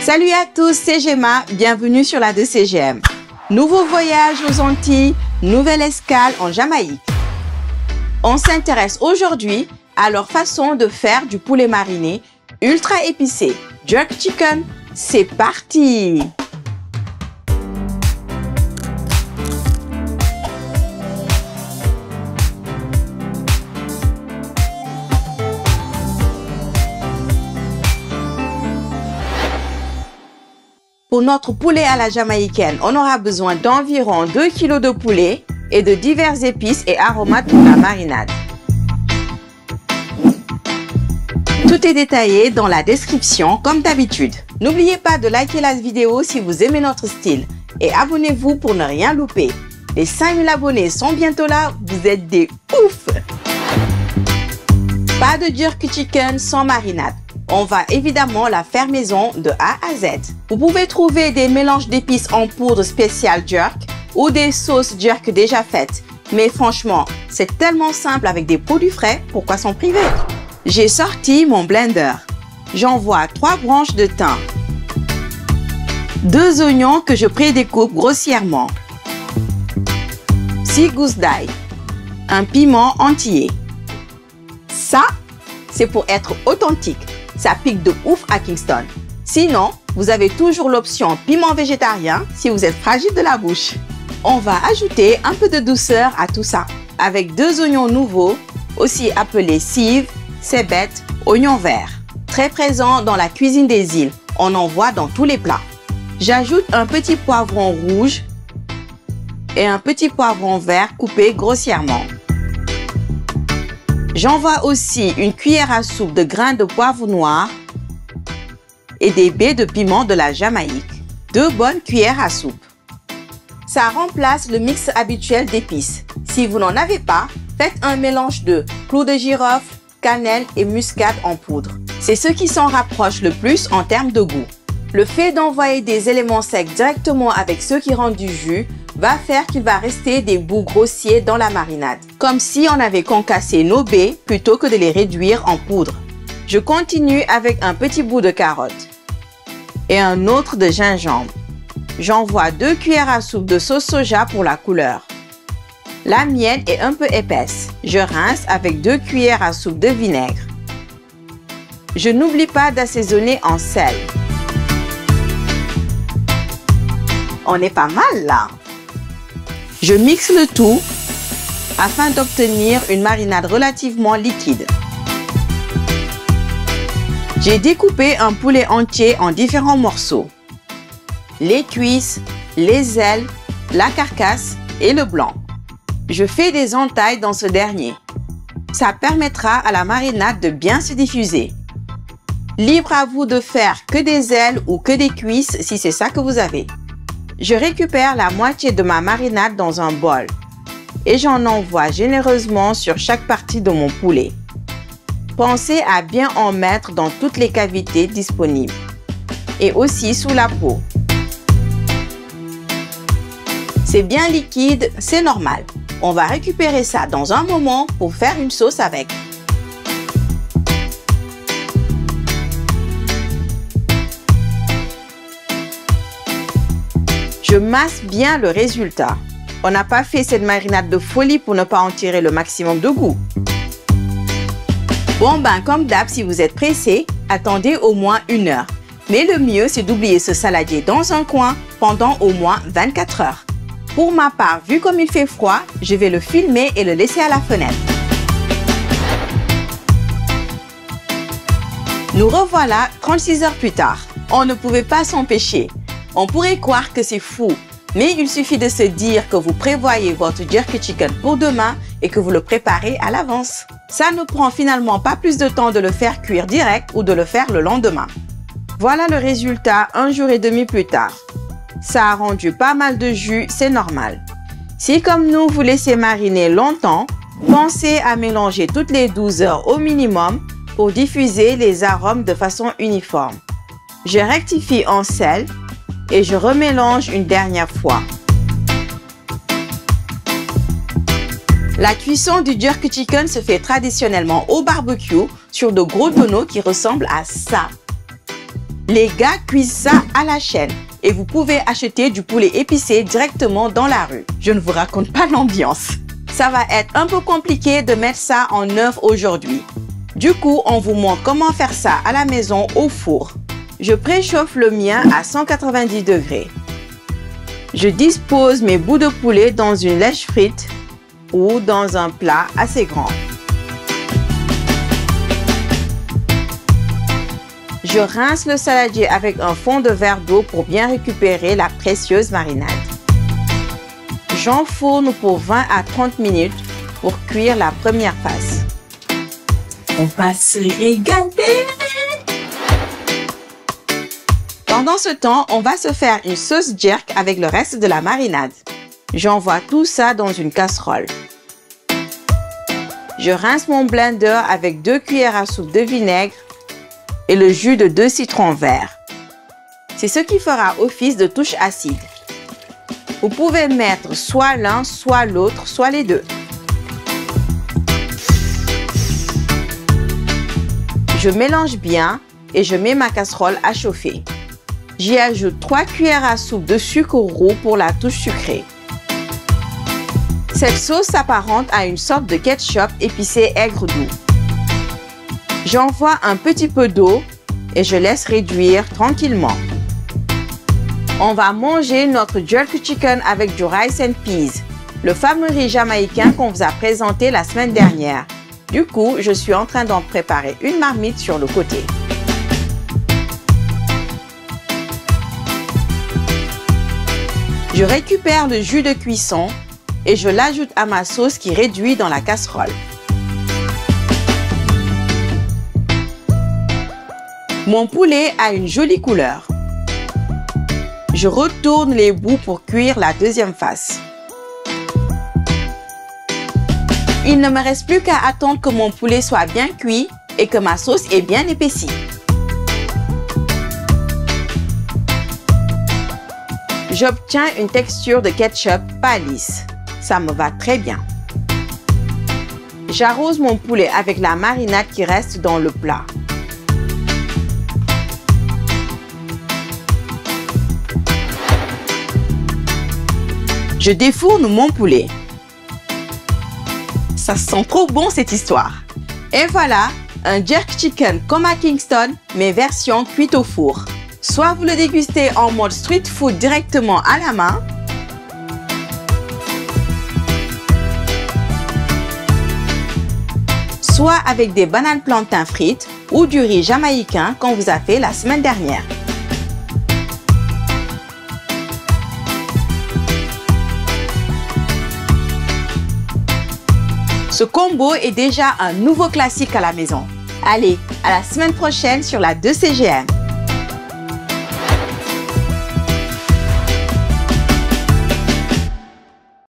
Salut à tous, c'est Gemma, bienvenue sur la 2CGM. Nouveau voyage aux Antilles, nouvelle escale en Jamaïque. On s'intéresse aujourd'hui à leur façon de faire du poulet mariné ultra épicé, jerk chicken. C'est parti! Pour notre poulet à la jamaïcaine, on aura besoin d'environ 2 kg de poulet et de diverses épices et aromates pour la marinade. Tout est détaillé dans la description comme d'habitude. N'oubliez pas de liker la vidéo si vous aimez notre style et abonnez-vous pour ne rien louper. Les 5000 abonnés sont bientôt là, vous êtes des ouf! Pas de jerk chicken sans marinade. On va évidemment la faire maison de A à Z. Vous pouvez trouver des mélanges d'épices en poudre spéciale jerk ou des sauces jerk déjà faites. Mais franchement, c'est tellement simple avec des produits frais, pourquoi s'en priver? J'ai sorti mon blender. J'envoie 3 branches de thym, 2 oignons que je prédécoupe grossièrement, 6 gousses d'ail, un piment entier. Ça, c'est pour être authentique. Ça pique de ouf à Kingston. Sinon, vous avez toujours l'option piment végétarien si vous êtes fragile de la bouche. On va ajouter un peu de douceur à tout ça avec 2 oignons nouveaux, aussi appelés cives, cébettes, oignons verts. Très présents dans la cuisine des îles, on en voit dans tous les plats. J'ajoute un petit poivron rouge et un petit poivron vert coupé grossièrement. J'envoie aussi une cuillère à soupe de grains de poivre noir et des baies de piment de la Jamaïque. 2 bonnes cuillères à soupe. Ça remplace le mix habituel d'épices. Si vous n'en avez pas, faites un mélange de clous de girofle, cannelle et muscade en poudre. C'est ce qui s'en rapproche le plus en termes de goût. Le fait d'envoyer des éléments secs directement avec ceux qui rendent du jus va faire qu'il va rester des bouts grossiers dans la marinade, comme si on avait concassé nos baies plutôt que de les réduire en poudre. Je continue avec un petit bout de carotte et un autre de gingembre. J'envoie 2 cuillères à soupe de sauce soja pour la couleur. La mienne est un peu épaisse. Je rince avec 2 cuillères à soupe de vinaigre. Je n'oublie pas d'assaisonner en sel. On est pas mal là. Je mixe le tout afin d'obtenir une marinade relativement liquide. J'ai découpé un poulet entier en différents morceaux. Les cuisses, les ailes, la carcasse et le blanc. Je fais des entailles dans ce dernier. Ça permettra à la marinade de bien se diffuser. Libre à vous de faire que des ailes ou que des cuisses si c'est ça que vous avez. Je récupère la moitié de ma marinade dans un bol et j'en envoie généreusement sur chaque partie de mon poulet. Pensez à bien en mettre dans toutes les cavités disponibles et aussi sous la peau. C'est bien liquide, c'est normal. On va récupérer ça dans un moment pour faire une sauce avec. Je masse bien le résultat. On n'a pas fait cette marinade de folie pour ne pas en tirer le maximum de goût. Bon ben comme d'hab, si vous êtes pressé, attendez au moins 1 heure. Mais le mieux c'est d'oublier ce saladier dans un coin pendant au moins 24 heures. Pour ma part, vu comme il fait froid, je vais le filmer et le laisser à la fenêtre. Nous revoilà 36 heures plus tard. On ne pouvait pas s'empêcher. On pourrait croire que c'est fou, mais il suffit de se dire que vous prévoyez votre jerk chicken pour demain et que vous le préparez à l'avance. Ça ne prend finalement pas plus de temps de le faire cuire direct ou de le faire le lendemain. Voilà le résultat 1 jour et demi plus tard. Ça a rendu pas mal de jus, c'est normal. Si comme nous vous laissez mariner longtemps, pensez à mélanger toutes les 12 heures au minimum pour diffuser les arômes de façon uniforme. Je rectifie en sel et je remélange une dernière fois. La cuisson du jerk chicken se fait traditionnellement au barbecue sur de gros tonneaux qui ressemblent à ça. Les gars cuisent ça à la chaîne et vous pouvez acheter du poulet épicé directement dans la rue. Je ne vous raconte pas l'ambiance. Ça va être un peu compliqué de mettre ça en œuvre aujourd'hui. Du coup, on vous montre comment faire ça à la maison au four. Je préchauffe le mien à 190 degrés. Je dispose mes bouts de poulet dans une lèche frite ou dans un plat assez grand. Je rince le saladier avec un fond de verre d'eau pour bien récupérer la précieuse marinade. J'enfourne pour 20 à 30 minutes pour cuire la première face. On va se régaler! Pendant ce temps, on va se faire une sauce jerk avec le reste de la marinade. J'envoie tout ça dans une casserole. Je rince mon blender avec 2 cuillères à soupe de vinaigre et le jus de 2 citrons verts. C'est ce qui fera office de touche acide. Vous pouvez mettre soit l'un, soit l'autre, soit les deux. Je mélange bien et je mets ma casserole à chauffer. J'y ajoute 3 cuillères à soupe de sucre roux pour la touche sucrée. Cette sauce s'apparente à une sorte de ketchup épicé aigre doux. J'envoie un petit peu d'eau et je laisse réduire tranquillement. On va manger notre jerk chicken avec du rice and peas, le fameux riz jamaïcain qu'on vous a présenté la semaine dernière. Du coup, je suis en train d'en préparer une marmite sur le côté. Je récupère le jus de cuisson et je l'ajoute à ma sauce qui réduit dans la casserole. Mon poulet a une jolie couleur. Je retourne les bouts pour cuire la deuxième face. Il ne me reste plus qu'à attendre que mon poulet soit bien cuit et que ma sauce est bien épaissie. J'obtiens une texture de ketchup pas lisse. Ça me va très bien. J'arrose mon poulet avec la marinade qui reste dans le plat. Je défourne mon poulet. Ça sent trop bon cette histoire. Et voilà, un jerk chicken comme à Kingston, mais version cuite au four. Soit vous le dégustez en mode street food directement à la main, soit avec des bananes plantains frites ou du riz jamaïcain qu'on vous a fait la semaine dernière. Ce combo est déjà un nouveau classique à la maison. Allez, à la semaine prochaine sur la 2CGM.